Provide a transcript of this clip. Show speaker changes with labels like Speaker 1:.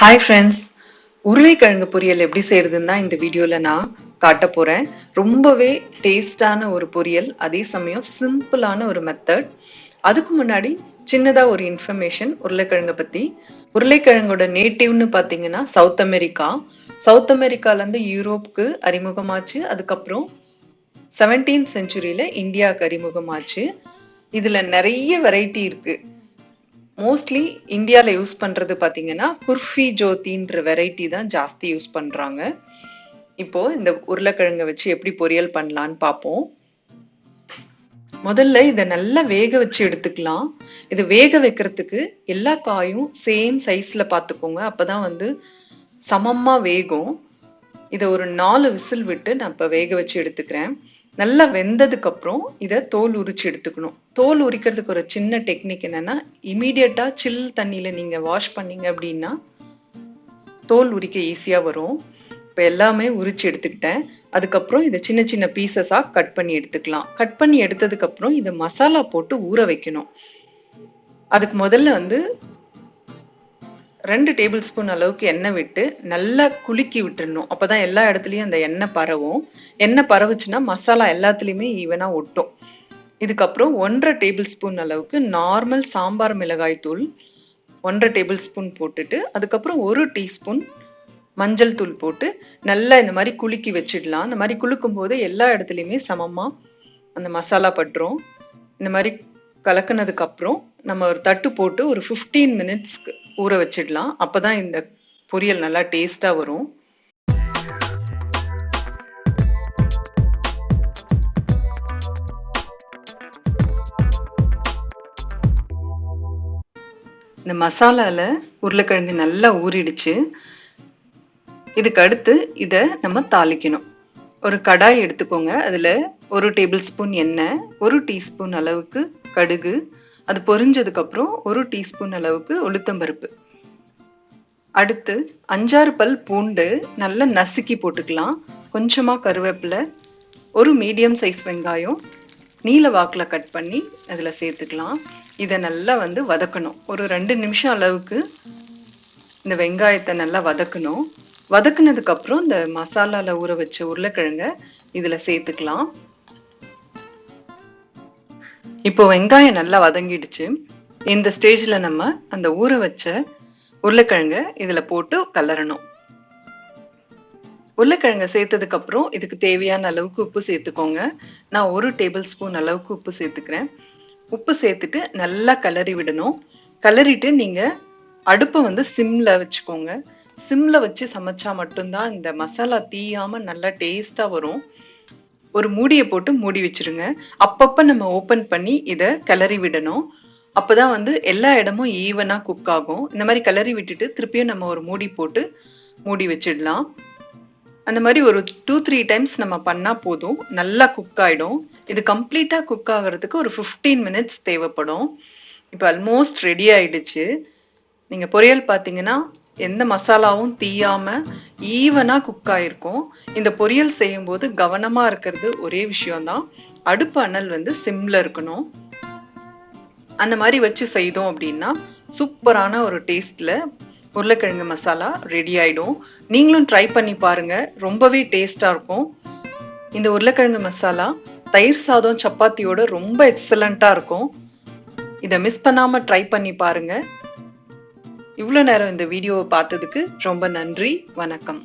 Speaker 1: Hi friends, உருளைக்கிழங்கு பொரியல் எப்படி செய்யறதுன்னு தான் இந்த வீடியோவில் நான் காட்ட போகிறேன். ரொம்பவே டேஸ்டான ஒரு பொரியல், அதே சமயம் சிம்பிளான ஒரு மெத்தட். அதுக்கு முன்னாடி சின்னதாக ஒரு இன்ஃபர்மேஷன் உருளைக்கிழங்கை பற்றி. உருளைக்கிழங்கோட நேட்டிவ்னு பார்த்தீங்கன்னா சவுத் அமெரிக்கா. சவுத் அமெரிக்காலேருந்து யூரோப்புக்கு அறிமுகமாச்சு. அதுக்கப்புறம் 17th செஞ்சுரியில் இந்தியாவுக்கு அறிமுகமாச்சு. இதில் நிறைய வெரைட்டி இருக்குது. மோஸ்ட்லி இந்தியாவில் யூஸ் பண்ணுறது பார்த்தீங்கன்னா குர்ஃபி ஜோத்தின்ற வெரைட்டி தான் ஜாஸ்தி யூஸ் பண்ணுறாங்க. இப்போது இந்த உருளைக்கிழங்கை வச்சு எப்படி பொரியல் பண்ணலான்னு பார்ப்போம். முதல்ல இதை நல்லா வேக வச்சு எடுத்துக்கலாம். இது வேக வைக்கிறதுக்கு எல்லா காயும் சேம் சைஸில் பார்த்துக்கோங்க, அப்போ தான் சமமாக வேகும். இதை ஒரு 4 விசில் விட்டு நான் இப்போ வேக வச்சு எடுத்துக்கிறேன். நல்லா வெந்ததுக்கு அப்புறம் இதை தோல் உரிச்சு எடுத்துக்கணும். தோல் உரிக்கிறதுக்கு ஒரு சின்ன டெக்னிக் என்னன்னா, இமீடியட்டா சில் தண்ணியில நீங்க வாஷ் பண்ணீங்க அப்படின்னா தோல் உரிக்க ஈஸியா வரும். இப்போ எல்லாமே உரிச்சு எடுத்துக்கிட்டேன். அதுக்கப்புறம் இதை சின்ன சின்ன பீசஸா கட் பண்ணி எடுத்துக்கலாம். கட் பண்ணி எடுத்ததுக்கு அப்புறம் இதை மசாலா போட்டு ஊற வைக்கணும். அதுக்கு முதல்ல 2 டேபிள் ஸ்பூன் அளவுக்கு எண்ணெய் விட்டு நல்லா குலுக்கி விட்டுறணும். அப்போதான் எல்லா இடத்துலையும் அந்த எண்ணெய் பரவும். எண்ணெய் பரவுச்சுன்னா மசாலா எல்லாத்துலேயுமே ஈவனாக ஒட்டும். இதுக்கப்புறம் 1.5 டேபிள் ஸ்பூன் அளவுக்கு நார்மல் சாம்பார் மிளகாய் தூள் 1.5 டேபிள் ஸ்பூன் போட்டுட்டு, அதுக்கப்புறம் 1 டீஸ்பூன் மஞ்சள் தூள் போட்டு நல்லா இந்த மாதிரி குலுக்கி வச்சிடலாம். இந்த மாதிரி குலுக்கும் போது எல்லா இடத்துலையுமே சமமாக அந்த மசாலா பட்டுரும். இந்த மாதிரி கலக்குனதுக்கு அப்புறம் நம்ம ஒரு தட்டு போட்டு ஒரு 15 மினிட்ஸ்க்கு ஊற வச்சிடலாம். அப்பதான் இந்த பொரியல் நல்லா டேஸ்டா வரும். இந்த மசாலால உருளைக்கிழங்கு நல்லா ஊறிடுச்சு. இதுக்கு அடுத்து இதை நம்ம தாளிக்கணும். ஒரு கடாய் எடுத்துக்கோங்க. அதில் 1 டேபிள் ஸ்பூன் எண்ணெய், 1 டீஸ்பூன் அளவுக்கு கடுகு, அது பொரிஞ்சதுக்கப்புறம் 1 டீஸ்பூன் அளவுக்கு உளுத்தம்பருப்பு. அடுத்து 5-6 பல் பூண்டு நல்லா நசுக்கி போட்டுக்கலாம். கொஞ்சமாக கருவேப்பிலை, ஒரு மீடியம் சைஸ் வெங்காயம் நீல வாக்கில் கட் பண்ணி அதில் சேர்த்துக்கலாம். இதை நல்லா வதக்கணும். ஒரு 2 நிமிஷம் அளவுக்கு இந்த வெங்காயத்தை நல்லா வதக்கணும். வதக்குனதுக்கு அப்புறம் இந்த மசாலால ஊற வச்ச உருளைக்கிழங்க இதுல சேர்த்துக்கலாம். இப்போ வெங்காயம் நல்லா வதங்கிடுச்சு. இந்த ஸ்டேஜ்ல நம்ம அந்த ஊற வச்ச உருளைக்கிழங்க இதுல போட்டு கலரணும். உருளைக்கிழங்க சேர்த்ததுக்கு அப்புறம் இதுக்கு தேவையான அளவுக்கு உப்பு சேர்த்துக்கோங்க. நான் 1 டேபிள் ஸ்பூன் அளவுக்கு உப்பு சேர்த்துக்கிறேன். உப்பு சேர்த்துட்டு நல்லா கலரி விடணும். கலரிட்டு நீங்க அடுப்பை சிம்ல வச்சுக்கோங்க. சிம்ல வச்சு சமைச்சா மட்டும்தான் இந்த மசாலா தீயாம நல்லா டேஸ்டா வரும். ஒரு மூடியை போட்டு மூடி வச்சிருங்க. அப்பப்ப நம்ம ஓபன் பண்ணி இதை கிளறி விடணும். அப்பதான் எல்லா இடமும் ஈவனா குக் ஆகும். இந்த மாதிரி கிளறி விட்டுட்டு திருப்பியும் நம்ம ஒரு மூடி போட்டு மூடி வச்சிடலாம். அந்த மாதிரி ஒரு 2-3 டைம்ஸ் நம்ம பண்ணா போதும், நல்லா குக் ஆயிடும். இது கம்ப்ளீட்டா குக் ஆகிறதுக்கு ஒரு 15 மினிட்ஸ் தேவைப்படும். இப்போ ஆல்மோஸ்ட் ரெடி ஆயிடுச்சு. நீங்க பொரியல் பார்த்தீங்கன்னா எந்த மசாலாவும் தீயாம ஈவனா குக் ஆயிருக்கும். இந்த பொரியல் செய்யும் போது கவனமா இருக்கிறது ஒரே விஷயம்தான், அடுப்பு அனல் சிம்ல இருக்கணும். அந்த மாதிரி வச்சு செய்தோம் அப்படின்னா சூப்பரான ஒரு டேஸ்ட்ல உருளைக்கிழங்கு மசாலா ரெடி ஆயிடும். நீங்களும் ட்ரை பண்ணி பாருங்க, ரொம்பவே டேஸ்டா இருக்கும். இந்த உருளைக்கிழங்கு மசாலா தயிர் சாதம் சப்பாத்தியோட ரொம்ப எக்ஸலண்டா இருக்கும். இதை மிஸ் பண்ணாம ட்ரை பண்ணி பாருங்க. இவ்வளோ நேரம் இந்த வீடியோவை பார்த்ததுக்கு ரொம்ப நன்றி. வணக்கம்.